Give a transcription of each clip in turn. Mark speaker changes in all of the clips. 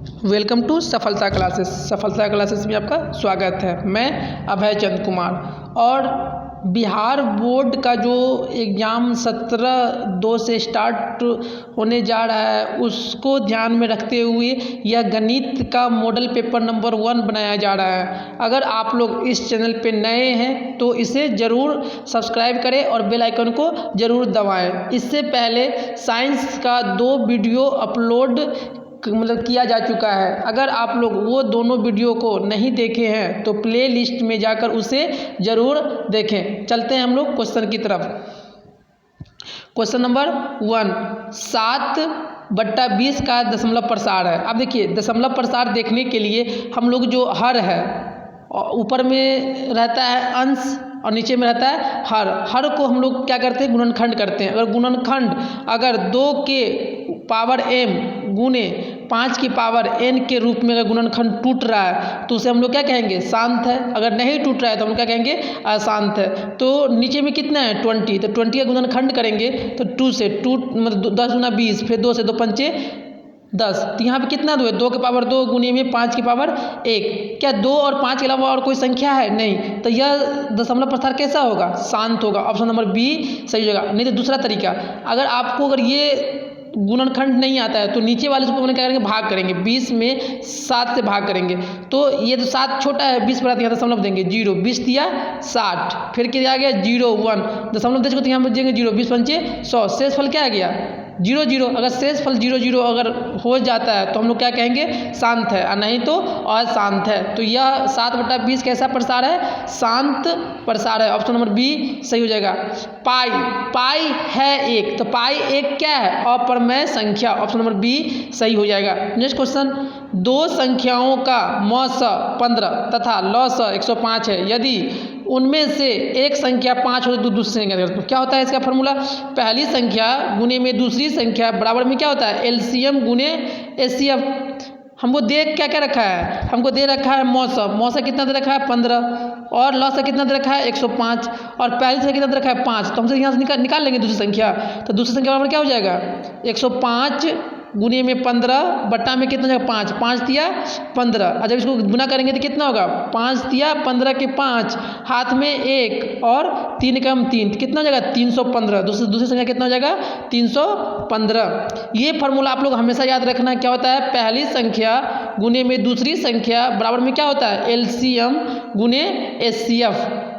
Speaker 1: Welcome to सफलता classes. सफलता classes में आपका स्वागत है। मैं अभय चंद कुमार। और बिहार बोर्ड का जो एग्ज़ाम 17/2 से स्टार्ट होने जा रहा है, उसको ध्यान में रखते हुए यह गणित का मॉडल पेपर नंबर 1 बनाया जा रहा है। अगर आप लोग इस चैनल पे नए हैं तो इसे ज़रूर सब्सक्राइब करें और बेल आइकन को ज़रूर दबाएं। इससे पहले साइंस का 2 वीडियो अपलोड किया जा चुका है। अगर आप लोग वो दोनों वीडियो को नहीं देखे हैं तो प्ले लिस्ट में जाकर उसे ज़रूर देखें। चलते हैं हम लोग क्वेश्चन की तरफ। क्वेश्चन नंबर 1, 7/20 का दशमलव प्रसार है। अब देखिए, दशमलव प्रसार देखने के लिए हम लोग जो हर है, ऊपर में रहता है अंश और नीचे में रहता है हर को हम लोग क्या करते हैं, गुणनखंड करते हैं। अगर गुणनखंड अगर 2 के पावर m गुने 5 की पावर n के रूप में अगर गुणनखंड टूट रहा है तो उसे हम लोग क्या कहेंगे, शांत है। अगर नहीं टूट रहा है तो हम लोग क्या कहेंगे, अशांत है। तो नीचे में कितना है, 20, तो 20 का गुणनखंड करेंगे तो 2 से 2 मतलब 10 गुना 20, फिर 2 से 2 पंचे 10, तो यहाँ पे कितना 2 है, 2 के पावर 2 गुने में 5 की पावर 1। क्या 2 और 5 के अलावा और कोई संख्या है? नहीं। तो यह दशमलव प्रसार कैसा होगा, शांत होगा। ऑप्शन नंबर बी सही होगा। नहीं तो दूसरा तरीका, अगर ये गुणनखंड नहीं आता है तो नीचे वाले को क्या करेंगे, भाग करेंगे। 20 में 7 से भाग करेंगे तो ये तो 7 छोटा है, 20 बड़ा, यहाँ दशमलव देंगे 0, 20 दिया 60, फिर क्या आ गया 0, 1 दशमलव देश को तो यहाँ पर देंगे 0, 20 पंचे 100, शेष फल क्या आ गया 0, 0। अगर शेष फल 0, 0 अगर हो जाता है तो हम लोग क्या कहेंगे, शांत है, और नहीं तो अशांत है। तो यह 7/20 कैसा प्रसार है, शांत प्रसार है। ऑप्शन नंबर बी सही हो जाएगा। पाई है 1, तो पाई 1 क्या है, अप्रमेय संख्या। ऑप्शन नंबर बी सही हो जाएगा। नेक्स्ट क्वेश्चन, 2 संख्याओं का मौस 15 तथा लौस 105 है। यदि उनमें से एक संख्या 5 हो तो दूसरी संख्या, तो क्या होता है इसका फॉर्मूला, पहली संख्या गुने में दूसरी संख्या बराबर में क्या होता है, एलसीएम गुने एचसीएफ। हमको दे क्या क्या रखा है, हमको दे रखा है मौसा कितना दे रखा है 15, और लौसा कितना दे रखा है 105, और पहली संख्या कितना दे रखा है 5। तो हमसे यहाँ से निकाल लेंगे दूसरी संख्या। तो दूसरी संख्या बराबर क्या हो जाएगा, 105 गुने में 15 बट्टा में कितना जाएगा 5, 5 दिया 15, और जब इसको गुना करेंगे तो कितना होगा, 5 दिया 15 के 5, हाथ में 1 और 3 कम 3, कितना हो जाएगा 315। दूसरी संख्या कितना हो जाएगा 315। ये फार्मूला आप लोग हमेशा याद रखना, क्या होता है, पहली संख्या गुने में दूसरी संख्या बराबर में क्या होता है, एलसीएम गुने एचसीएफ।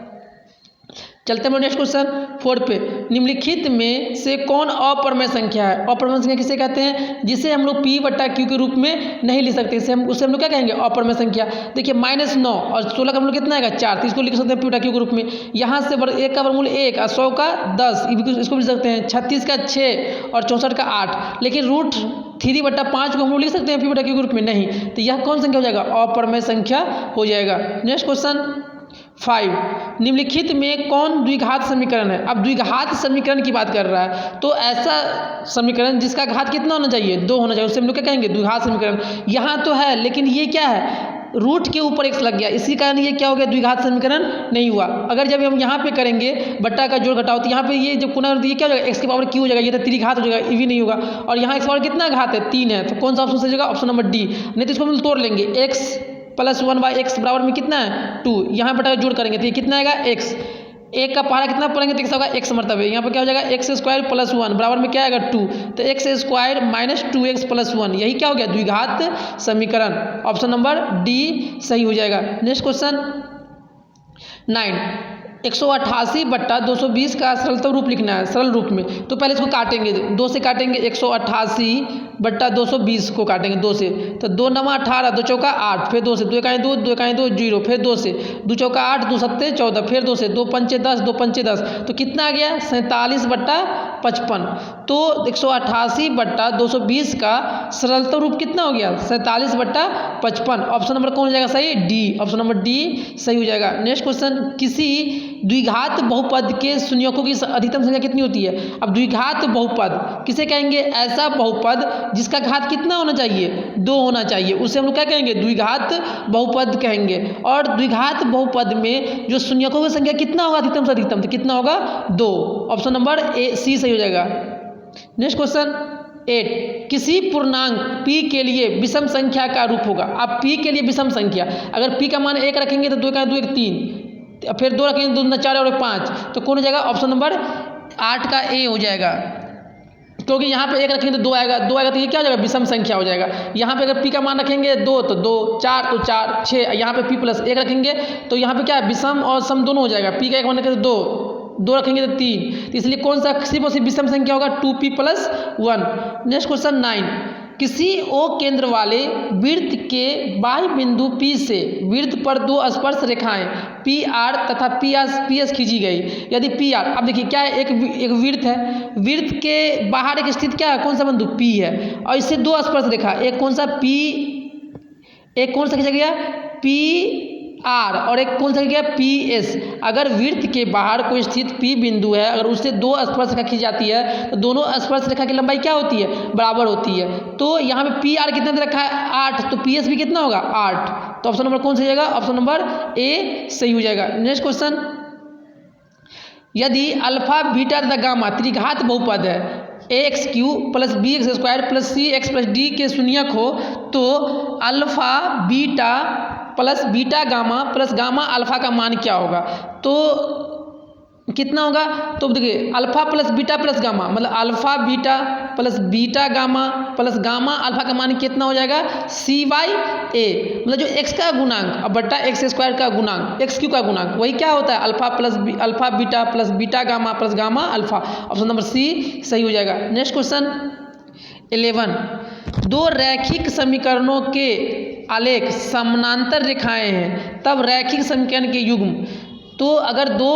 Speaker 1: चलते हैं नेक्स्ट क्वेश्चन 4 पे। निम्नलिखित में से कौन अप्रमेय संख्या है। अप्रमेय संख्या किसे कहते हैं, जिसे हम लोग P/Q के रूप में नहीं लिख सकते, उसे हम लोग क्या कहेंगे, अप्रमेय संख्या। देखिए -9 और 16 का हम लोग कितना आएगा 4, तो इसको लिख सकते हैं P/Q के रूप में। यहाँ से 1 का वर्गमूल 1 और 100 का 10, इसको लिख सकते हैं। 36 का 6 और 64 का 8, लेकिन √3/5 को हम लोग लिख सकते हैं P/Q के रूप में, नहीं। तो यह कौन संख्या हो जाएगा, अप्रमेय संख्या हो जाएगा। नेक्स्ट क्वेश्चन 5, निम्नलिखित में कौन द्विघात समीकरण है। अब द्विघात समीकरण की बात कर रहा है तो ऐसा समीकरण जिसका घात कितना होना चाहिए, 2 होना चाहिए, उसे हम लोग क्या कहेंगे, द्विघात समीकरण। यहाँ तो है लेकिन ये क्या है, रूट के ऊपर x लग गया, इसी कारण ये क्या हो गया, द्विघात समीकरण नहीं हुआ। अगर जब हम यहाँ पे करेंगे बट्टा का जोड़ घटाओ तो यहाँ पे ये जब पुनः ये क्या हो जाएगा, x की पावर q हो जाएगा, ये तो त्रिघात हो जाएगा, ये भी नहीं होगा। और यहाँ x पावर कितना घात है, 3 है, तो कौन सा ऑप्शन सही होगा, ऑप्शन नंबर डी। नहीं तो इसको हम तोड़ लेंगे, x + 1/x बराबर में कितना है 2, यहाँ बटा जोड़ करेंगे तो ये कितना आएगा x, 1 का पहाड़ा कितना पढ़ेंगे तो होगा x मरतबा, यहाँ पर क्या हो जाएगा x² + 1 बराबर में क्या आएगा 2, तो x² - 2x + 1, यही क्या हो गया, द्विघात समीकरण। ऑप्शन नंबर डी सही हो जाएगा। नेक्स्ट क्वेश्चन 9, 188/220 का सरलतम रूप लिखना है, सरल रूप में। तो पहले इसको काटेंगे, 2 से काटेंगे, 188/220 को काटेंगे 2 से, तो 2 9 18, 2 चौका 8, फिर 2 से 2 1 2, 2 1 2 0, फिर 2 से 2 चौका 8, 2 7 14, फिर 2 से 2 पंचे 10, 2 पंचे 10, तो कितना आ गया 47/55। तो 188/220 का सरलतम रूप कितना हो गया, 47/55। ऑप्शन नंबर कौन हो जाएगा सही, डी। ऑप्शन नंबर डी सही हो जाएगा। नेक्स्ट क्वेश्चन, किसी द्विघात बहुपद के शून्यकों की अधिकतम संख्या कितनी होती है। अब द्विघात बहुपद किसे कहेंगे, ऐसा बहुपद जिसका घात कितना होना चाहिए, 2 होना चाहिए, उसे हम लोग क्या कहेंगे, द्विघात बहुपद कहेंगे। और द्विघात बहुपद में जो शून्यकों की संख्या कितना होगा अधिकतम से अधिकतम, तो कितना होगा 2। ऑप्शन नंबर ए सी सही हो जाएगा। नेक्स्ट क्वेश्चन 8 किसी पूर्णांक p के लिए विषम संख्या का रूप होगा। अब p के लिए विषम संख्या, अगर p का मान 1 रखेंगे तो 2 का 2 1 3, फिर 2 रखेंगे 2 4 और 5, तो कौन हो जाएगा? ऑप्शन नंबर 8 का ए हो जाएगा, क्योंकि यहाँ पे 1 रखेंगे तो 2 आएगा, 2 आएगा तो ये क्या हो जाएगा? विषम संख्या हो जाएगा। यहाँ पे अगर p का मान रखेंगे 2 तो 2, 4 तो 4, 6, यहाँ पे p प्लस 1 रखेंगे तो यहाँ पे क्या है? विषम और सम दोनों हो जाएगा। p का 1 मान रखेंगे तो 2 रखेंगे तो 3, तो इसलिए कौन सा सिर्फ और सिर्फ विषम संख्या होगा? 2p + 1। नेक्स्ट क्वेश्चन 9, किसी O केंद्र वाले वृत्त के बाह्य बिंदु P से वृत्त पर 2 स्पर्श रेखाएं PR तथा PS खींची गई। यदि PR, अब देखिए क्या है, एक वृत्त है, वृत्त के बाहर एक स्थित क्या है? कौन सा बिंदु? P है, और इससे 2 स्पर्श रेखा, एक कौन सा एक कौन सा खींचा गया? PR, और एक कौन सा गया? PS। अगर वृत्त के बाहर कोई स्थित P बिंदु है, अगर उससे 2 स्पर्श रेखा खींची जाती है तो दोनों स्पर्श रेखा की लंबाई क्या होती है? बराबर होती है। तो यहाँ पे PR कितना दे रखा है? 8, तो PS भी कितना होगा? 8। तो ऑप्शन नंबर कौन सा हो जाएगा? ऑप्शन नंबर ए सही हो जाएगा। नेक्स्ट क्वेश्चन, यदि अल्फा बीटा तथा गामा त्रिघात बहुपद है, ax³ + bx² + cx + d के शून्यक हो, तो alpha beta plus beta gamma plus gamma alpha का मान क्या होगा? तो कितना होगा? तो देखिए alpha plus beta plus gamma, मतलब alpha beta plus beta gamma plus gamma alpha का मान कितना हो जाएगा? c/a, मतलब जो x का गुणांक अब बट्टा x² का गुणांक, x³ का गुणांक, वही क्या होता है? Alpha beta plus beta gamma plus gamma alpha. Option number C सही हो जाएगा। नेक्स्ट क्वेश्चन 11, 2 रैखिक समीकरणों के आलेख समानांतर रेखाएं हैं, तब रैखिक समीकरण के युग्म, तो अगर 2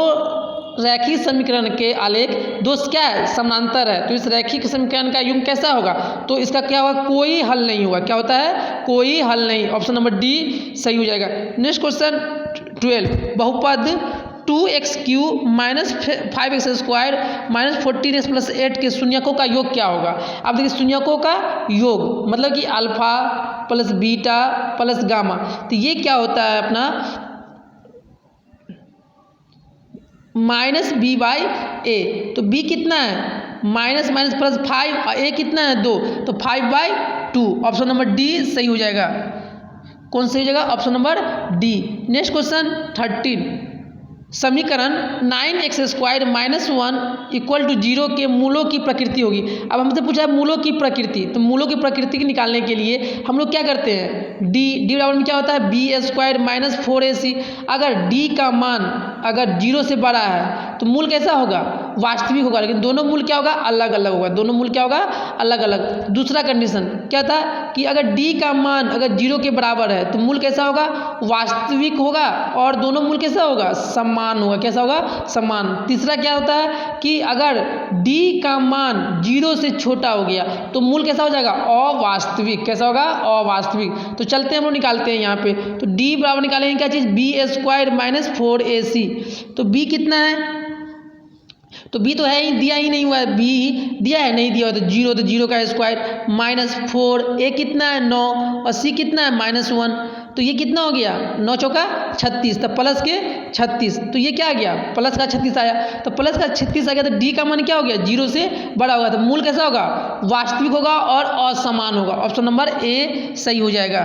Speaker 1: रैखिक समीकरण के आलेख 2 क्या है? समानांतर है, तो इस रैखिक समीकरण का युग्म कैसा होगा? तो इसका क्या होगा? कोई हल नहीं होगा। क्या होता है? कोई हल नहीं। ऑप्शन नंबर डी सही हो जाएगा। नेक्स्ट क्वेश्चन 12, बहुपद 2x³ - 5x² - 14x + 8 के शून्यकों का योग क्या होगा? अब देखिए शून्यकों का योग मतलब कि alpha plus beta plus gamma, तो ये क्या होता है अपना -b/a। तो b कितना है? माइनस प्लस 5 और a कितना है? 2, तो 5/2। ऑप्शन नंबर डी सही हो जाएगा। कौन सही हो जाएगा? Option number D. Next question 13, समीकरण 9x² - 1 = 0 के मूलों की प्रकृति होगी। अब हमसे पूछा है मूलों की प्रकृति, तो मूलों की प्रकृति की निकालने के लिए हम लोग क्या करते हैं? d बराबर में क्या होता है? b² - 4ac। अगर d का मान अगर 0 से बड़ा है तो मूल कैसा होगा? वास्तविक होगा, लेकिन दोनों मूल क्या होगा? अलग अलग होगा। दोनों मूल क्या होगा? अलग अलग। दूसरा कंडीशन क्या था कि अगर d का मान अगर 0 के बराबर है तो मूल कैसा होगा? वास्तविक होगा, और दोनों मूल कैसा होगा? समान होगा। कैसा होगा? समान। तीसरा क्या होता है कि अगर d का मान 0 से छोटा हो गया तो मूल कैसा हो जाएगा? अवास्तविक। कैसा होगा? अवास्तविक। तो चलते हम लोग निकालते हैं यहाँ पे, तो d बराबर निकालेंगे क्या चीज़? b² - 4ac। तो b कितना है? तो b तो है ही, दिया ही नहीं हुआ है। b दिया है? नहीं दिया हुआ, तो 0, तो 0 का स्क्वायर -4, a कितना है? 9, और c कितना है? -1। तो ये कितना हो गया? 9 चौका 36, तो प्लस के 36, तो ये क्या आ गया? प्लस का 36 आया। तो प्लस का 36 आ गया, तो d का मान क्या हो गया? 0 से बड़ा होगा, तो मूल कैसा होगा? वास्तविक होगा और असमान होगा। ऑप्शन नंबर ए सही हो जाएगा।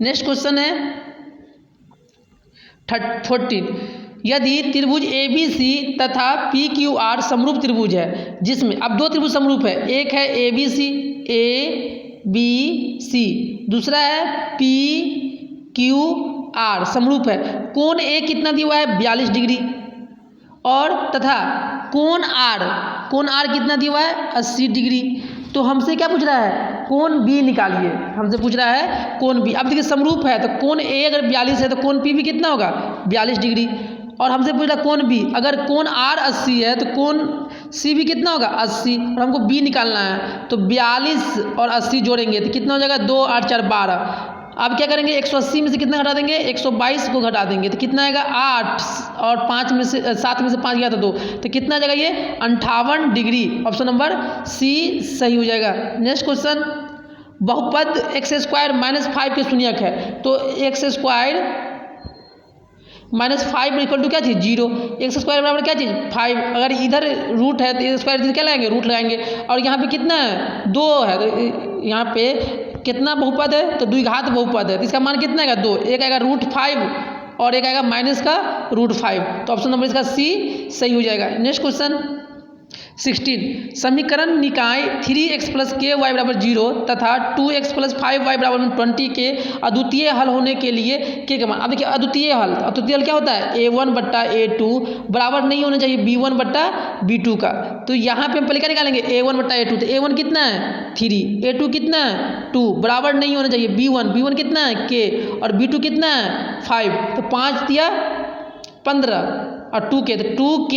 Speaker 1: नेक्स्ट क्वेश्चन है 14, यदि त्रिभुज ABC तथा PQR समरूप त्रिभुज है, जिसमें अब 2 त्रिभुज समरूप है, एक है ABC, दूसरा है PQR समरूप है। कोण A कितना दिया हुआ है? 42 डिग्री, और तथा कोण R कितना दिया हुआ है? 80 डिग्री। तो हमसे क्या पूछ रहा है? कोण B निकालिए। हमसे पूछ रहा है कोण B। अब देखिए समरूप है, तो कोण A अगर 42 है तो कोण P भी कितना होगा? 42 डिग्री। और हमसे पूछ रहा कोण B, अगर कोण R 80 है तो कोण C भी कितना होगा? 80, और हमको B निकालना है। तो 42 और 80 जोड़ेंगे तो कितना हो जाएगा? 2 8 4 12। अब क्या करेंगे? 180 में से कितना घटा देंगे? 122 को घटा देंगे, तो कितना आएगा? 8, और 7 में से 5 गया तो 2, तो कितना आ जाएगा? ये 58 डिग्री। ऑप्शन नंबर सी सही हो जाएगा। नेक्स्ट क्वेश्चन, बहुपद x² - 5 के शून्यक है, तो x² -5 इक्वल टू क्या चीज़ 0, एक्स स्क्वायर बराबर क्या चीज़ 5। अगर इधर रूट है तो एक्स स्क्वायर इधर क्या लगाएंगे रूट लगाएंगे, और यहाँ पे कितना है 2 है, तो यहाँ पे कितना बहुपद है तो द्विघात बहुपद है, तो इसका मान कितना आएगा 2, एक आएगा √5 और एक आएगा माइनस का √5, तो ऑप्शन नंबर इसका सी सही हो जाएगा। नेक्स्ट क्वेश्चन 16, समीकरण निकाय 3x + ky = 0 तथा 2x + 5y = 20 के अद्वितीय हल होने के लिए k का मान। अब देखिए अद्वितीय हल क्या होता है a1/a2 बराबर नहीं होना चाहिए b1/b2 का, तो यहाँ पे हम पहले क्या निकालेंगे a1/a2, तो a1 कितना है 3, a2 कितना है 2, बराबर नहीं होना चाहिए b1 कितना है k और b2 कितना है 5, तो 5 दिया 15 और 2k, तो 2k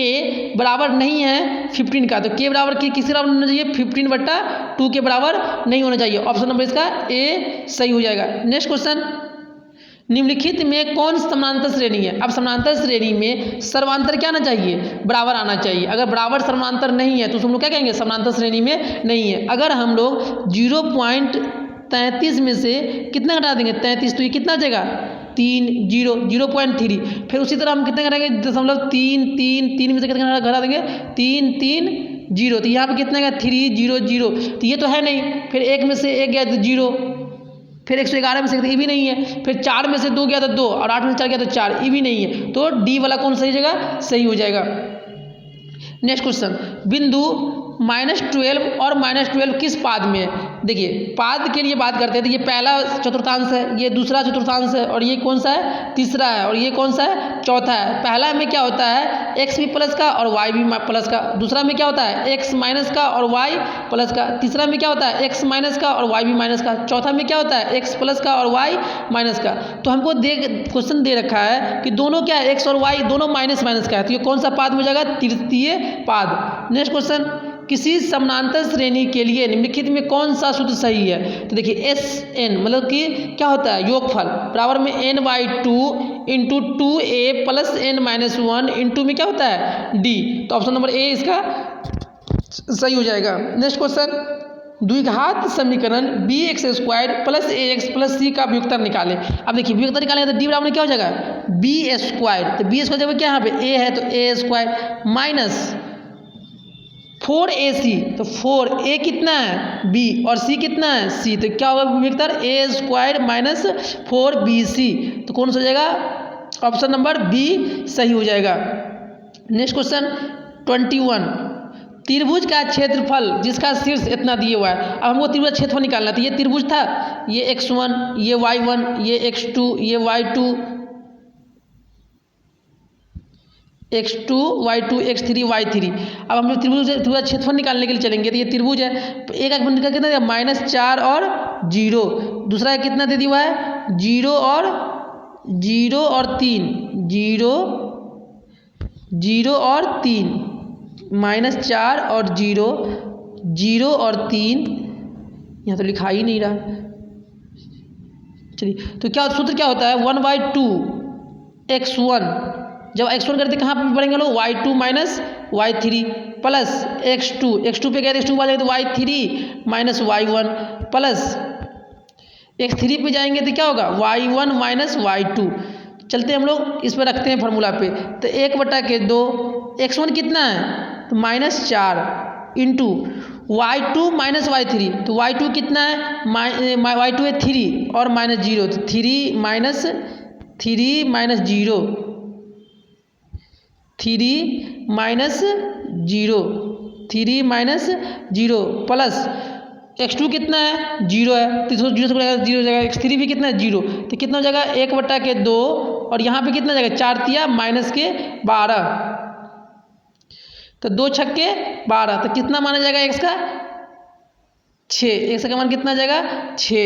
Speaker 1: बराबर नहीं है 15 का, तो k बराबर किसी बराबर होना चाहिए 15/2 के बराबर नहीं होना चाहिए, ऑप्शन नंबर इसका ए सही हो जाएगा। नेक्स्ट क्वेश्चन, निम्नलिखित में कौन समानांतर श्रेणी है। अब समानांतर श्रेणी में सर्वांतर क्या आना चाहिए बराबर आना चाहिए, अगर बराबर समानांतर नहीं है तो हम लोग क्या कहेंगे समानांतर श्रेणी में नहीं है। अगर हम लोग 0.33 में से कितना घटा देंगे 33, तो ये कितना आ जाएगा 0.3, फिर उसी तरह हम कितने करेंगे 3 में से कितना घटा देंगे 3 0, तो यहाँ पे कितना गया 3 0 0, तो ये तो है नहीं, फिर 1 में से 1 गया तो 0, फिर 111 में से ये भी नहीं है, फिर 4 में से 2 गया तो 2 और 8 में से 4 गया तो 4, ये भी नहीं है, तो डी वाला कौन सही जगह सही हो जाएगा। नेक्स्ट क्वेश्चन, बिंदु -12 और -12 किस पाद में है। देखिए पाद के लिए बात करते हैं तो ये पहला चतुर्थांश है, ये दूसरा चतुर्थांश है, और ये कौन सा है तीसरा है, और ये कौन सा है चौथा है। पहला में क्या होता है x भी प्लस का और y भी प्लस का, दूसरा में क्या होता है x माइनस का और y प्लस का, तीसरा में क्या होता है x माइनस का और y भी माइनस का, चौथा में क्या होता है x प्लस का और y माइनस का। तो हमको क्वेश्चन दे रखा है कि दोनों क्या है x और y दोनों माइनस का है, तो ये कौन सा पाद में जाएगा तृतीय पाद। नेक्स्ट क्वेश्चन, किसी समानांतर श्रेणी के लिए निम्नलिखित में कौन सा सूत्र सही है। तो देखिए SN मतलब कि क्या होता है योगफल बराबर में n/2 × 2a + n-1 × में क्या होता है d, तो ऑप्शन नंबर ए इसका सही हो जाएगा। नेक्स्ट क्वेश्चन, द्विघात समीकरण bx² + ax + c का व्युत्तर निकालें। अब देखिए व्युत्तर निकालेंगे तो d बराबर क्या हो जाएगा b², तो b² जब क्या यहाँ पे a है तो a² माइनस 4ac, तो 4a कितना है b और c कितना है c, तो क्या होगा व्युत्तर a² - 4bc, तो कौन सा हो जाएगा ऑप्शन नंबर बी सही हो जाएगा। नेक्स्ट क्वेश्चन 21, त्रिभुज का क्षेत्रफल जिसका शीर्ष इतना दिए हुआ है। अब हमको त्रिभुज क्षेत्रफल निकालना है, तो ये त्रिभुज था, ये x1 ये y1 ये x2 ये y2 x2 y2 x3 y3। अब हम लोग त्रिभुज क्षेत्रफल निकालने के लिए चलेंगे, तो ये त्रिभुज है, एक एक बन कितना -4 और 0, दूसरा कितना दे दिया हुआ है 0 और 3, 0 और 3 -4 और 0 0 और 3, यहाँ तो लिखा ही नहीं रहा। चलिए तो क्या सूत्र क्या होता है 1/2 x1, जब x1 करते कहाँ पे पढ़ेंगे लोग y2 - y3 प्लस x2 पे गए x2 आ जाएगा तो y3 - y1 प्लस x3 पे जाएंगे तो क्या होगा y1 - y2। चलते हम लोग इस पर रखते हैं फार्मूला पे, तो 1/2 x1 कितना है तो -4 इंटू y2 - y3, तो y2 कितना है y2 है 3 और -0, तो 3 - 0 3 - 0 प्लस x2 कितना है 0 है, तो 0 से 0 हो जाएगा, x3 भी कितना है 0, तो कितना हो जाएगा 1/2 और यहाँ पे कितना जाएगा 4 तिया -12, तो 2 छक्के 12, तो कितना माना जाएगा x का 6, x का मान कितना जाएगा 6।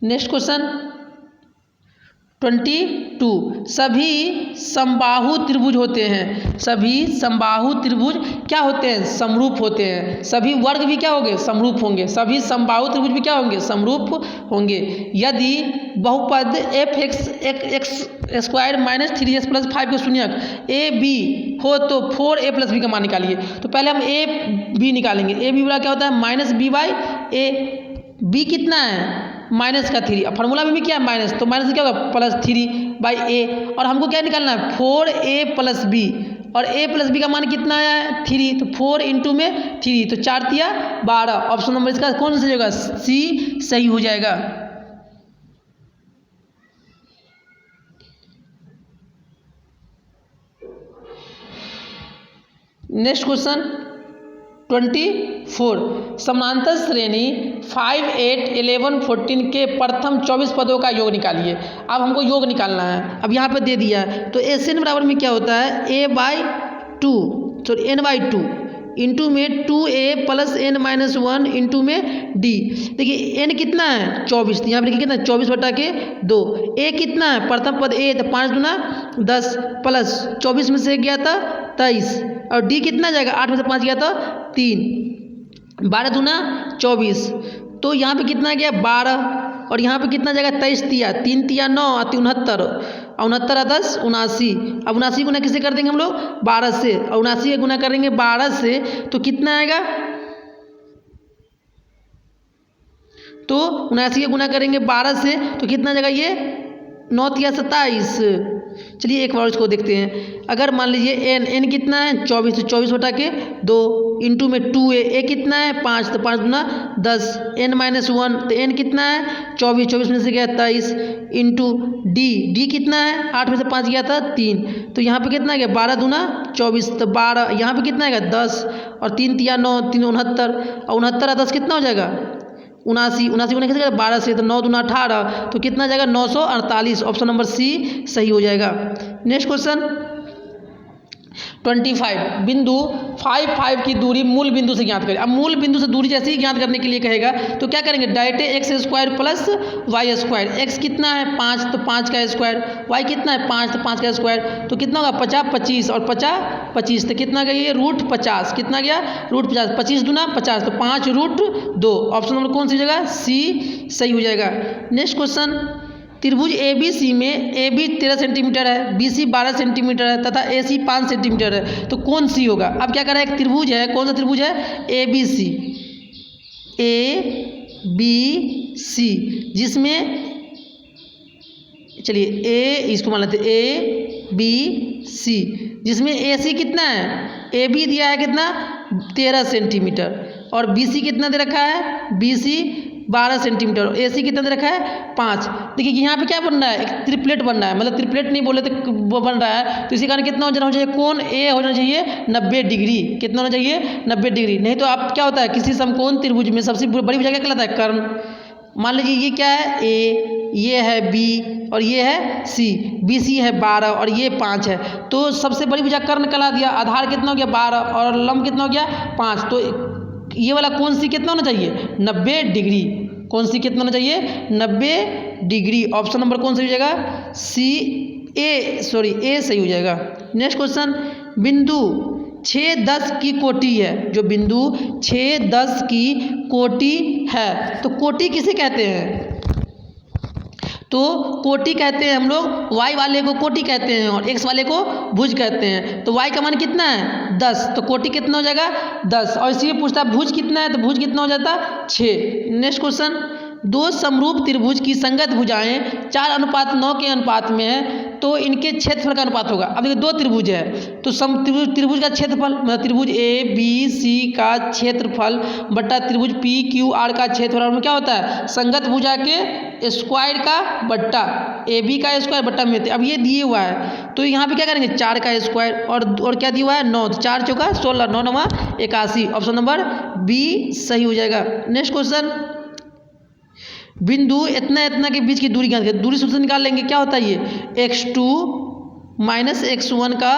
Speaker 1: नेक्स्ट क्वेश्चन 22, सभी समबाहु त्रिभुज होते हैं, सभी समबाहु त्रिभुज क्या होते हैं समरूप होते हैं, सभी वर्ग भी क्या होंगे समरूप होंगे, सभी समबाहु त्रिभुज भी क्या होंगे समरूप होंगे यदि बहुपद fx² - 3x + 5 के शून्यक a b हो तो 4a + b का मान निकालिए। तो पहले हम a b निकालेंगे, a b बड़ा क्या होता है -b/a, b कितना है माइनस का 3, अब फार्मूला में भी क्या है माइनस, तो माइनस क्या होगा +3/a, और हमको क्या निकालना है 4a + b, और a + b का मान कितना है 3, तो 4 × में 3, तो 4 × 12, ऑप्शन नंबर इसका कौन सा सही होगा, सी सही हो जाएगा। नेक्स्ट क्वेश्चन 24, समानांतर श्रेणी 5, 8, 11, 14 के प्रथम 24 पदों का योग निकालिए। अब हमको योग निकालना है, अब यहाँ पे दे दिया है, तो एन बराबर में क्या होता है a/2 सॉरी n/2 इंटू में 2a + n-1 इंटू में d। देखिए n कितना है 24, यहाँ पर कितना 24/2, a कितना है प्रथम पद a, तो 5 दूना 10 प्लस 24 में से गया था 23, और d कितना जाएगा 8 में से 5 गया था 3, 12 दूना 24, तो यहाँ पे कितना गया 12, और यहाँ पे कितना जाएगा 23 तिया 3 तिया 9 और 69, और 69 10 79, अब 79 गुना किसे कर देंगे हम लोग 12 से, और 79 गुना करेंगे 12 से तो कितना आएगा, तो 79 गुना करेंगे 12 से तो कितना जाएगा ये 9 तिया 27। चलिए एक बार इसको देखते हैं, अगर मान लीजिए n कितना है 24, तो 24/2 इंटू में 2a कितना है 5, तो 5 दूना 10, n-1 तो n कितना है 24, 24 में से गया 23 इंटू d कितना है 8 में से 5 गया था 3, तो यहाँ पे कितना गया 12 दूना 24, तो 12 यहाँ पे कितना आएगा 10, और 3 तिया 9 3 69, और 69 10 कितना हो जाएगा 79, 79 गुना किसे 12 से, तो 9 दूना 18, तो कितना जाएगा 948, ऑप्शन नंबर सी सही हो जाएगा। नेक्स्ट क्वेश्चन 25, बिंदु 5, 5 की दूरी मूल बिंदु से ज्ञात करें। अब मूल बिंदु से दूरी जैसे ही ज्ञात करने के लिए कहेगा तो क्या करेंगे डायरेक्ट x² + y², x कितना है 5, तो 5 का स्क्वायर, y कितना है 5, तो 5 का स्क्वायर, तो कितना होगा 50 25, और 50 25, तो कितना गया ये √50, कितना गया √50, 25 दूना 50, तो 5√2, ऑप्शन नंबर कौन सी जगह सी सही हो जाएगा। नेक्स्ट क्वेश्चन, त्रिभुज ABC में AB 13 सेंटीमीटर है, BC 12 सेंटीमीटर है तथा AC 5 सेंटीमीटर है, तो कौन सी होगा। अब क्या कर रहा है, एक त्रिभुज है, कौन सा त्रिभुज है ABC, जिसमें चलिए A इसको मान लेते ABC, जिसमें AC कितना है AB दिया है कितना 13 सेंटीमीटर, और BC कितना दे रखा है BC 12 सेंटीमीटर, और AC कितना दे रखा है 5। देखिए यहाँ पे क्या बन रहा है, एक त्रिप्लेट बन रहा है, मतलब त्रिप्लेट नहीं बोले तो वो बन रहा है, तो इसी कारण कितना होना चाहिए, कोण A होना चाहिए 90 डिग्री, कितना होना चाहिए 90 डिग्री, नहीं तो आप क्या होता है किसी समकोण त्रिभुज में सबसे बड़ी भुजा क्या कहलाता है कर्ण। मान लीजिए ये क्या है A, ये है B और ये है C, BC है 12 और ये 5 है, तो सबसे बड़ी भुजा कर्ण कहला दिया। आधार कितना हो गया 12 और लंब कितना हो गया 5, तो ये वाला कोण सी कितना होना चाहिए 90 डिग्री, कौन सी कितना होना चाहिए 90 डिग्री, ऑप्शन नंबर कौन सा हो जाएगा A सही हो जाएगा। नेक्स्ट क्वेश्चन, बिंदु 6, 10 की कोटि है, जो बिंदु 6, 10 की कोटि है, तो कोटि किसे कहते हैं, तो कोटि कहते हैं हम लोग y वाले को कोटि कहते हैं और x वाले को भुज कहते हैं। तो y का मान कितना है 10, तो कोटि कितना हो जाएगा 10, और इसी पूछता है भुज कितना है, तो भुज कितना हो जाता 6। नेक्स्ट क्वेश्चन, दो समरूप त्रिभुज की संगत भुजाएं 4:9 के अनुपात में है, तो इनके क्षेत्रफल का अनुपात होगा। अब देखिए दो त्रिभुज है, तो त्रिभुज का क्षेत्रफल मतलब त्रिभुज ABC का क्षेत्रफल बट्टा त्रिभुज PQR का क्षेत्रफल में क्या होता है संगत भुजा के स्क्वायर का बट्टा AB का स्क्वायर बट्टा में। अब ये दिए हुआ है तो यहाँ पे क्या करेंगे 4 का स्क्वायर और क्या दिया हुआ है 9, 4 चौका 16, 9 9 81, ऑप्शन नंबर B सही हो जाएगा। नेक्स्ट क्वेश्चन, बिंदु इतना के बीच की दूरी ज्ञात करें। दूरी सूत्र निकाल लेंगे, क्या होता है ये x2 माइनस x1 का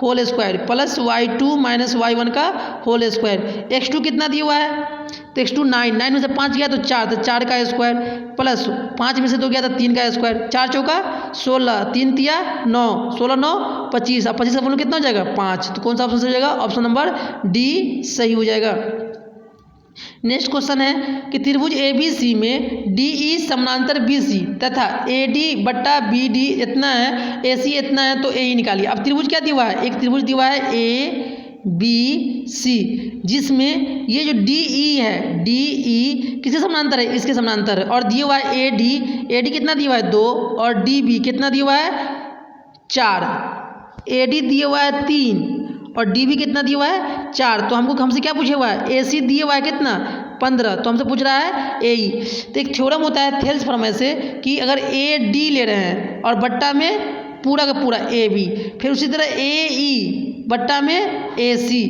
Speaker 1: whole square plus y2 minus y1 का होल स्क्वायर। x2 कितना दिया हुआ है तो x2 9 में से 5 गया तो 4, तो 4 का स्क्वायर प्लस 5 में से 2 गया तो 3 का स्क्वायर, 4 चौका 16, 3 तिया 9, 16 9 25, अब 25 का फॉर्मूला कितना हो जाएगा 5, तो कौन सा ऑप्शन सही हो जाएगा ऑप्शन नंबर D सही हो जाएगा। नेक्स्ट क्वेश्चन है कि त्रिभुज ABC में DE समानांतर BC तथा AD बट्टा BD इतना है AC इतना है, तो AE निकालिए। अब त्रिभुज क्या दिया हुआ है, एक त्रिभुज दिया हुआ है बी सी, जिसमें ये जो डी ई है, डी ई किसके समानांतर है, इसके समानांतर है, और दिया हुआ है ए डी कितना दिया हुआ है 2, और डी बी कितना दिया हुआ है 4, ए डी दिया हुआ है 3 और डी बी कितना दिया हुआ है 4। तो हमसे क्या पूछा हुआ है, ए सी दिया हुआ है कितना 15, तो हमसे पूछ रहा है ए ई। तो एक थ्योरम होता है थेल्स प्रमेय से कि अगर ए डी ले रहे हैं और बट्टा में पूरा का पूरा ए बी, फिर उसी तरह ए ई बट्टा में ए सी,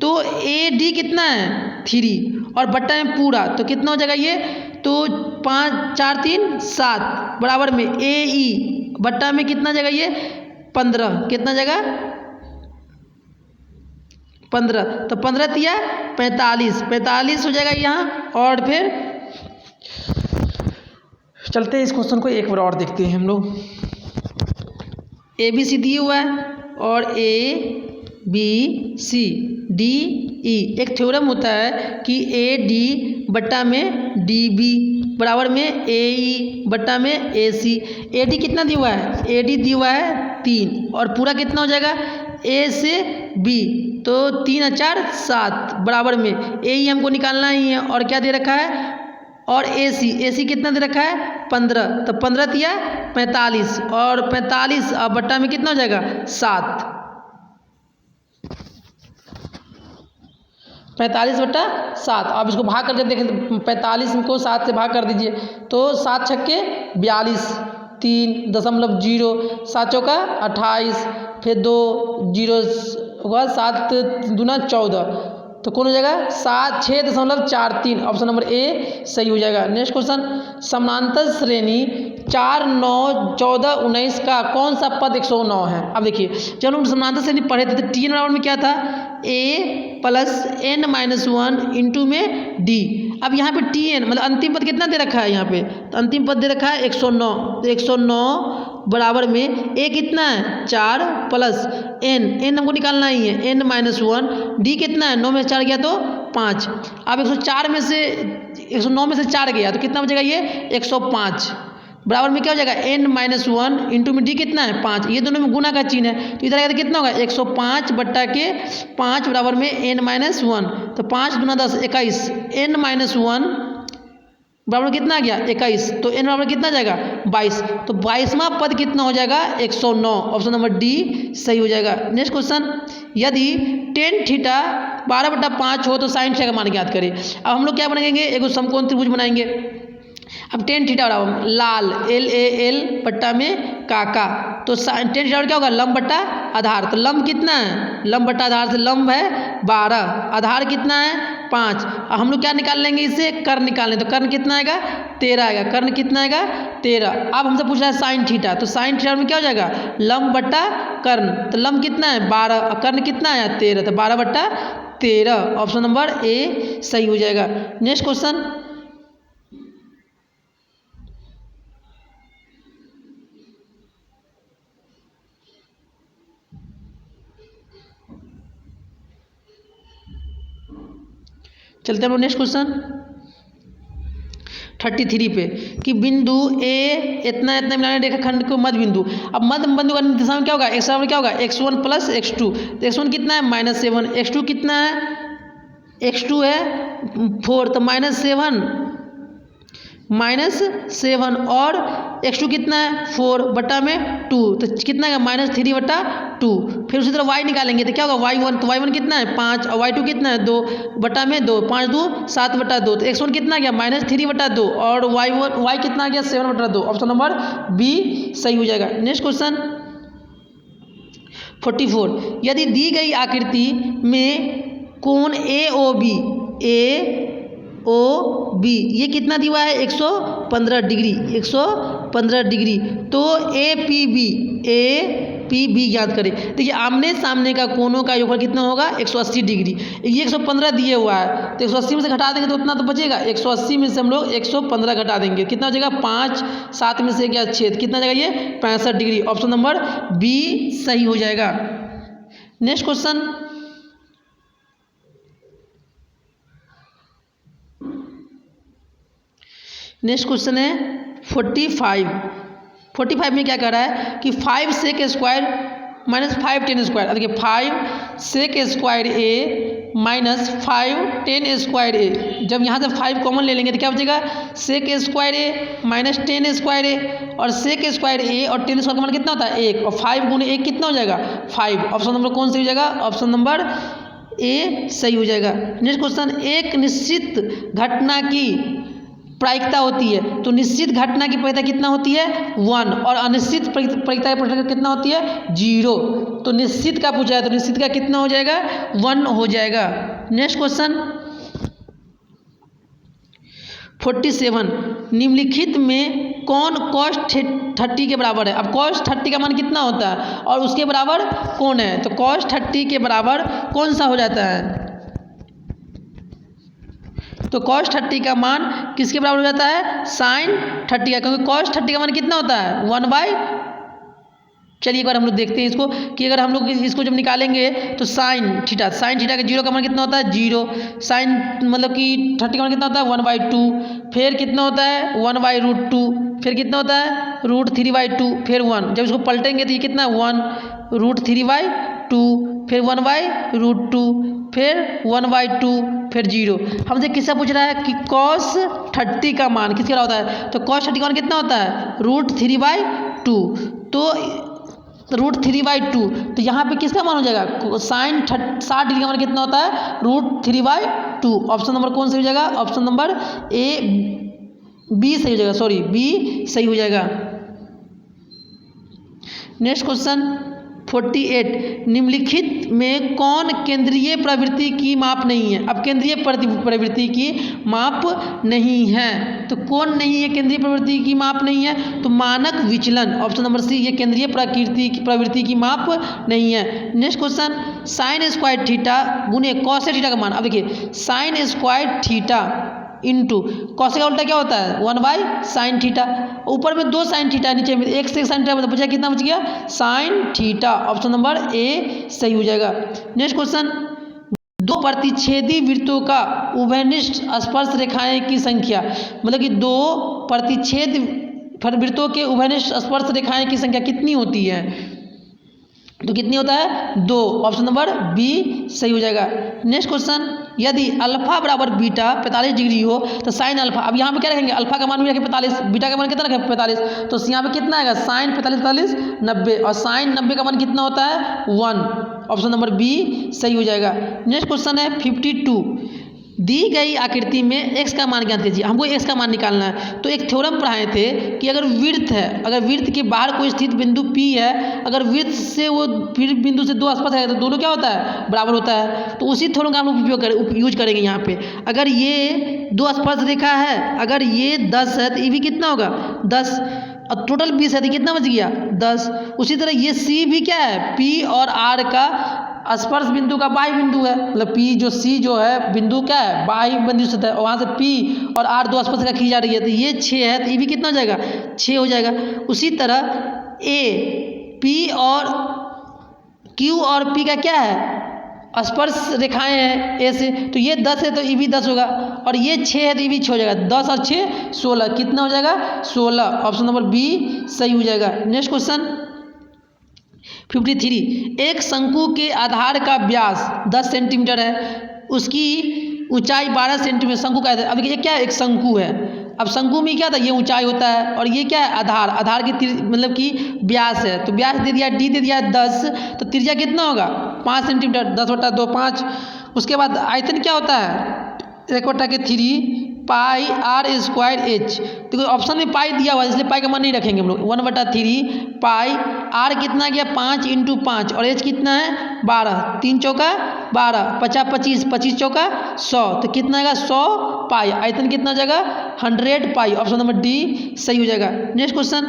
Speaker 1: तो ए डी कितना है 3 और बट्टा में पूरा, तो कितना हो जाएगा ये, तो 5 4 3 7 बराबर में ए ई बट्टा में कितना जाएगा ये 15, कितना जाएगा 15, तो 15 तिया 45 हो जाएगा यहाँ। और फिर चलते हैं इस क्वेश्चन को एक बार और देखते हैं हम लोग। ए बी सी दिया हुआ है और A B C D E, एक थ्योरम होता है कि ए डी बट्टा में डी बी बराबर में ए ई बट्टा में ए सी। ए डी कितना दिया हुआ है, ए डी दिया हुआ है 3 और पूरा कितना हो जाएगा ए से बी, तो 3 और 4 7 बराबर में ए ई हमको निकालना ही है, और क्या दे रखा है, और ए सी कितना दे रखा है 15, तो 15 तिया 45 और 45 अब बट्टा में कितना हो जाएगा 7, 45 बट्टा 7। अब इसको भाग करके देखें, 45 को 7 से भाग कर दीजिए, तो 7 छक्के 42, 3.0, 7 चौका 28, फिर 2 0 होगा, 7 दूना 14, तो कौन हो जाएगा 6.43, ऑप्शन नंबर ए सही हो जाएगा। नेक्स्ट क्वेश्चन, समानांतर श्रेणी 4 9 14 19 का कौन सा पद 109 है। अब देखिए जब हम समानांतर श्रेणी पढ़े थे तो टी एन बराबर में क्या था, ए प्लस एन माइनस 1 इंटू में डी। अब यहाँ पे टी एन मतलब अंतिम पद कितना दे रखा है यहाँ पे, तो अंतिम पद दे रखा है 109, तो 109 बराबर में ए कितना है 4 प्लस एन हमको निकालना ही है एन माइनस 1, डी कितना है 9 में से 4 गया तो 5। अब 104 में से 109 में से 4 गया तो कितना बचेगा ये 105 बराबर में क्या हो जाएगा एन माइनस 1 इंटू में डी कितना है 5, ये दोनों में गुना का चिन्ह है, तो इधर आएगा तो कितना होगा 105 बट्टा के 5 बराबर में एन माइनस 1, तो 5 दूना 10 21, एन माइनस 1 बराबर कितना आ गया 21, तो एन बराबर कितना जाएगा 22, तो 22वां पद कितना हो जाएगा 109, ऑप्शन नंबर डी सही हो जाएगा। नेक्स्ट क्वेश्चन, यदि टेन थीटा 12/5 हो तो साइन थीटा का मान ज्ञात करें। अब हम लोग क्या बनाएंगे, एक समकोण त्रिभुज बनाएंगे। अब टेन थीटा बराबर लाल LAL बट्टा में काका, तो टेन थीटा क्या होगा लंब बट्टा आधार, तो लंब कितना है लंब बट्टा आधार से लंब है 12, आधार कितना है 5। अब हम लोग क्या निकाल लेंगे इससे, कर्ण निकाल लें, तो कर्ण कितना आएगा 13 आएगा, कर्ण कितना आएगा 13। अब हमसे पूछ रहा है साइन थीटा, तो साइन थीटा में क्या हो जाएगा लंब बट्टा कर्ण, तो लंब कितना है 12 और कर्ण कितना आया 13, तो 12/13, ऑप्शन नंबर ए सही हो जाएगा। नेक्स्ट क्वेश्चन, चलते हैं हम लोग नेक्स्ट क्वेश्चन 33 पे कि बिंदु ए इतना इतना मिलाने रेखाखंड को मध्य बिंदु। अब मध्य बिंदु का दिशा में क्या होगा x बराबर क्या होगा x1 प्लस x2, तो x1 कितना है -7, x2 कितना है x2 है 4, तो -7 और x2 कितना है 4 बट्टा में 2, तो कितना है -3/2। फिर उसी तरह y निकालेंगे तो क्या होगा y1, तो y1 कितना है 5 और y2 कितना है 2 बट्टा में 2, 5 2 7/2, तो x1 कितना आ गया -3/2 और y कितना आ गया 7/2, ऑप्शन नंबर बी सही हो जाएगा। नेक्स्ट क्वेश्चन 44, यदि दी गई आकृति में कोण AOB ये कितना दिया है 115 डिग्री, तो APB याद करें। देखिए आमने सामने का कोणों का योगफल कितना होगा 180 डिग्री, ये 115 दिए हुआ है, तो 180 में से घटा देंगे तो उतना तो बचेगा, 180 में से हम लोग 115 घटा देंगे, कितना हो जाएगा 5, 7 में से क्या 6, कितना जाएगा ये 65 डिग्री, ऑप्शन नंबर बी सही हो जाएगा। नेक्स्ट क्वेश्चन, नेक्स्ट क्वेश्चन है 45 में क्या कह रहा है कि 5 sec² माइनस 5 टेन स्क्वायर, देखिए 5 सेक स्क्वायर ए माइनस 5 टेन स्क्वायर ए। जब यहाँ से 5 कॉमन ले लेंगे तो क्या बचेगा, सेक स्क्वायर ए माइनस 10 स्क्वायर ए, और सेक स्क्वायर ए और 10 स्क्वायर का मान कितना होता है 1, और 5 गुणे 1 कितना हो जाएगा 5। ऑप्शन नंबर कौन सही हो जाएगा, ऑप्शन नंबर ए सही हो जाएगा। नेक्स्ट क्वेश्चन, एक निश्चित घटना की प्रायिकता होती है, तो निश्चित घटना की प्रायिकता कितना होती है 1, और अनिश्चित प्रायिकता की प्रायिकता कितना होती है 0। तो निश्चित का पूछा है तो निश्चित का कितना हो जाएगा 1 हो जाएगा। नेक्स्ट क्वेश्चन 47, निम्नलिखित में कौन cos 30 के बराबर है। अब cos 30 का मान कितना होता है और उसके बराबर कौन है, तो cos 30 के बराबर कौन सा हो जाता है, तो cos 30 का मान किसके बराबर हो जाता है sin 30 का, क्योंकि cos 30 का मान कितना होता है 1/। चलिए एक बार हम लोग देखते हैं इसको कि अगर हम लोग इसको जब निकालेंगे तो sin थीटा का 0 का मान कितना होता है 0, sin मतलब कि 30 का मान कितना होता है 1/2, फिर कितना होता है 1/√2, फिर कितना होता है √3/2, फिर 1। जब इसको पलटेंगे तो ये कितना है 1 √3/2, फिर 1/√2, फिर 1/2, फिर 0। हमसे किससे पूछ रहा है कि cos 30 का मान किसके बराबर होता है, तो cos 30 का मान कितना होता है √3/2, तो √3/2, तो यहाँ पे किसका मान हो जाएगा sin 60 डिग्री का मान कितना होता है √3/2। ऑप्शन नंबर कौन सही हो जाएगा, ऑप्शन नंबर बी सही हो जाएगा, सॉरी बी सही हो जाएगा। नेक्स्ट क्वेश्चन 48, निम्नलिखित में कौन केंद्रीय प्रवृत्ति की माप नहीं है। अब केंद्रीय प्रवृत्ति की माप नहीं है, तो कौन नहीं है केंद्रीय प्रवृत्ति की माप नहीं है, तो मानक विचलन, ऑप्शन नंबर सी, ये केंद्रीय प्रवृत्ति की माप नहीं है। Next question, sine square theta गुने कॉस थीटा का मान। अब देखिए sine square theta into cos का उल्टा क्या होता है 1/sin थीटा, ऊपर में 2 sin थीटा, नीचे में 1 से sin थीटा बचा, कितना बच गया sin theta. Option number A सही हो जाएगा। नेक्स्ट क्वेश्चन, 2 प्रतिच्छेदी वृत्तों का उभयनिष्ठ स्पर्श रेखाएं की संख्या, मतलब कि 2 प्रतिच्छेद वृत्तों के उभयनिष्ठ स्पर्श रेखाएं की संख्या कितनी होती है, तो कितनी होता है 2। ऑप्शन नंबर बी सही हो जाएगा। नेक्स्ट क्वेश्चन, यदि अल्फा बराबर बीटा 45 डिग्री हो तो साइन अल्फा, अब यहाँ पे क्या रखेंगे अल्फा का मान भी रखें 45, बीटा का मान कितना रखें 45, तो यहाँ पे कितना आएगा साइन 45 90, और साइन 90 का मान कितना होता है 1। ऑप्शन नंबर बी सही हो जाएगा। नेक्स्ट क्वेश्चन है 52, दी गई आकृति में x का मान ज्ञात कीजिए। हमको x का मान निकालना है, तो एक थ्योरम पढ़ाए थे कि अगर वृत्त है, अगर वृत्त के बाहर कोई स्थित बिंदु P है, अगर वृत्त से वो फिर बिंदु से 2 स्पर्श है तो दोनों क्या होता है बराबर होता है। तो उसी थ्योरम का हम लोग यूज करेंगे यहाँ पे। अगर ये 2 स्पर्श रेखा है, अगर ये 10 है तो ये भी कितना होगा 10, और टोटल 20 है तो कितना बच गया 10। उसी तरह ये C भी क्या है P और R का स्पर्श बिंदु का बाह्य बिंदु है, मतलब P जो C जो है बिंदु क्या है बाह्य बिंदु से है, और वहाँ से P और R 2 स्पर्श रेखा खींची जा रही है, तो ये 6 है तो ये भी कितना हो जाएगा 6 हो जाएगा। उसी तरह A P और Q और P का क्या है स्पर्श रेखाएं हैं ए से, तो ये 10 है तो ये भी 10 होगा, और ये 6 है तो ये भी 6 हो जाएगा। 10 और 6 16, कितना हो जाएगा 16। ऑप्शन नंबर बी सही हो जाएगा। नेक्स्ट क्वेश्चन 53, एक शंकु के आधार का व्यास 10 सेंटीमीटर है, उसकी ऊंचाई 12 सेंटीमीटर शंकु का है। अब ये क्या है एक शंकु है, अब शंकु में क्या था ये ऊंचाई होता है, और ये क्या है आधार की मतलब कि व्यास है, तो व्यास दे दिया डी दे दिया 10, तो त्रिज्या कितना होगा 5 सेंटीमीटर, 10/2 5। उसके बाद आयतन क्या होता है 1/3 पाई आर स्क्वायर एच, देखो ऑप्शन में पाई दिया हुआ है इसलिए पाई का मान नहीं रखेंगे हम लोग। 1/3 पाई आर कितना गया 5 × 5, और एच कितना है 12, 3 चौका 12, 50 25, 25 चौका 100, तो कितना आएगा 100 पाई। आयतन कितना हो जाएगा 100 पाई। ऑप्शन नंबर डी सही हो जाएगा। नेक्स्ट क्वेश्चन,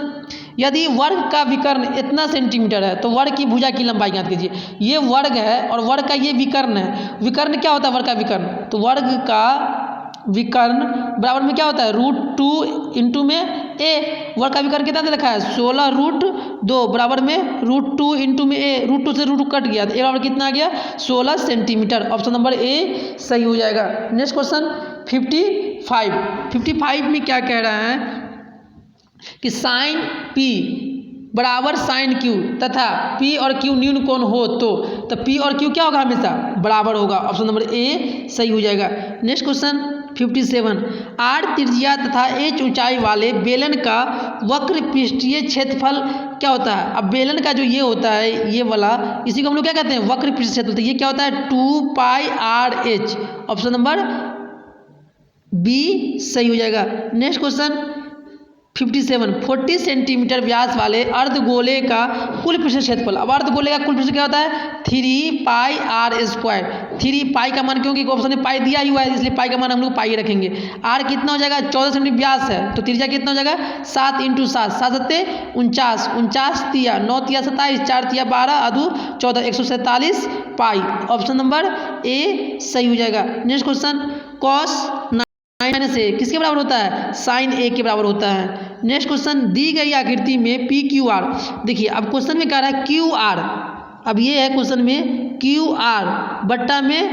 Speaker 1: यदि वर्ग का विकर्ण इतना सेंटीमीटर है तो वर्ग की भुजा की लंबाई ज्ञात कीजिए। ये वर्ग है और वर्ग का ये विकर्ण है। विकर्ण क्या होता है वर्ग का विकर्ण, तो वर्ग का विकर्ण बराबर में क्या होता है √2 इंटू में ए। वर्ग का विकर्ण कितना दे रखा है 16√2 बराबर में √2 इंटू में ए, √2 से √2 कट गया तो ए बराबर कितना आ गया 16 सेंटीमीटर। ऑप्शन नंबर ए सही हो जाएगा। नेक्स्ट क्वेश्चन 55 में क्या कह रहा है कि साइन P बराबर साइन क्यू तथा पी और क्यू न्यून कोण हो तो पी और क्यू क्या होगा, हमेशा बराबर होगा। ऑप्शन नंबर ए सही हो जाएगा। नेक्स्ट क्वेश्चन 57, आर त्रिज्या तथा एच ऊंचाई वाले बेलन का वक्र पृष्ठीय क्षेत्रफल क्या होता है। अब बेलन का जो ये होता है, ये वाला, इसी को हम लोग क्या कहते हैं, वक्र पृष्ठीय क्षेत्रफल। ये क्या होता है, 2πr/h। ऑप्शन नंबर बी सही हो जाएगा। नेक्स्ट क्वेश्चन 57, 40 सेंटीमीटर व्यास वाले अर्धगोले का कुल पृष्ठीय क्षेत्रफल। अब अर्धगोले का कुल पृष्ठीय क्या होता है, 3πr²। 3 पाई का मान, क्योंकि ऑप्शन में पाई दिया ही हुआ है, इसलिए पाई का मान हम लोग पाई रखेंगे। आर कितना हो जाएगा, 14 सेंटीमीटर व्यास है, तो त्रिज्या कितना हो जाएगा, 7 × 7, 7 सत्ते 49, 49 तिया 9 तिया 27, 4 तिया 12, अधू 14, 147 पाई। ऑप्शन नंबर ए सही हो जाएगा। नेक्स्ट क्वेश्चन कॉस -a किसके बराबर होता है, साइन ए के बराबर होता है। नेक्स्ट क्वेश्चन, दी गई आकृति में पी क्यू आर। देखिए अब क्वेश्चन में कह रहा है क्यू आर, अब ये है क्वेश्चन में क्यू आर बट्टा में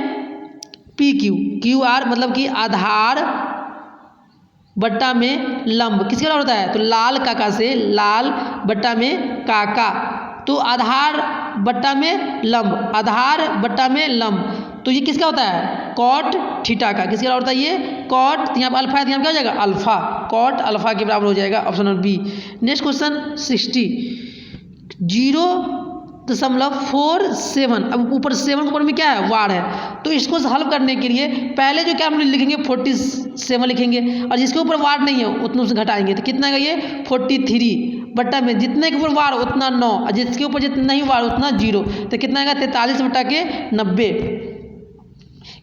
Speaker 1: पी क्यू। क्यू आर मतलब कि आधार बट्टा में लंब किसके बराबर होता है, तो लाल काका से लाल बट्टा में काका, तो आधार बट्टा में लंब, आधार बट्टा में लंब, तो ये किसका होता है, कॉट थीटा का। किसके बराबर होता है ये, कॉट, यहाँ पर अल्फा है तो यहाँ क्या हो जाएगा, अल्फा, कॉट अल्फा के बराबर हो जाएगा। Option number B. Next question 60, 0.47। अब ऊपर 7 ऊपर में क्या है, वार है, तो इसको हल करने के लिए पहले जो क्या हम लिखेंगे 47 लिखेंगे, और जिसके ऊपर वार नहीं है उतना से घटाएंगे, तो कितना है ये 43 बट्टा में जितने के ऊपर वार उतना 9, और जिसके ऊपर जितना नहीं वार उतना 0, तो कितना आएगा 43 बटा के 90।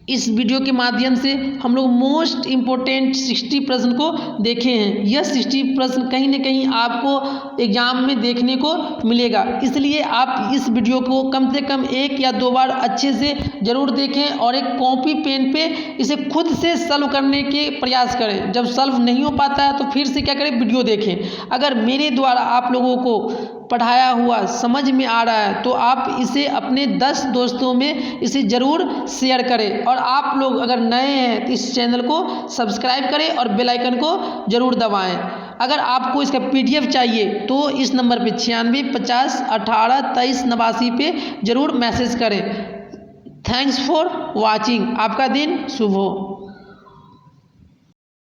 Speaker 1: इस वीडियो के माध्यम से हम लोग मोस्ट इम्पोर्टेंट 60 प्रश्न को देखे हैं। यह 60 प्रश्न कहीं ना कहीं आपको एग्जाम में देखने को मिलेगा, इसलिए आप इस वीडियो को कम से कम 1 या 2 बार अच्छे से ज़रूर देखें और एक कॉपी पेन पे इसे खुद से सॉल्व करने के प्रयास करें। जब सॉल्व नहीं हो पाता है तो फिर से क्या करें, वीडियो देखें। अगर मेरे द्वारा आप लोगों को पढ़ाया हुआ समझ में आ रहा है तो आप इसे अपने 10 दोस्तों में इसे ज़रूर शेयर करें, और आप लोग अगर नए हैं तो इस चैनल को सब्सक्राइब करें और बेल आइकन को ज़रूर दबाएं। अगर आपको इसका PDF चाहिए तो इस नंबर पे 96 50 18 23 89 पे ज़रूर मैसेज करें। Thanks for watching. आपका दिन शुभ हो।